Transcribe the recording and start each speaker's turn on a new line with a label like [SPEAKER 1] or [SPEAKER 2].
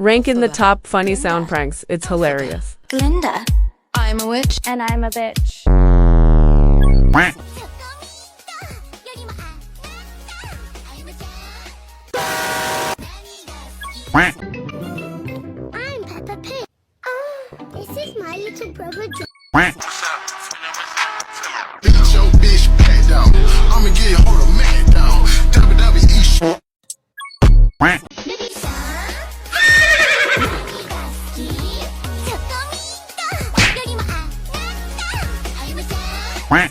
[SPEAKER 1] Rank in the top funny sound pranks. It's hilarious.
[SPEAKER 2] Glinda. I'm a witch.
[SPEAKER 3] And I'm a bitch.
[SPEAKER 4] I'm Peppa Pig. Oh, this is my little brother.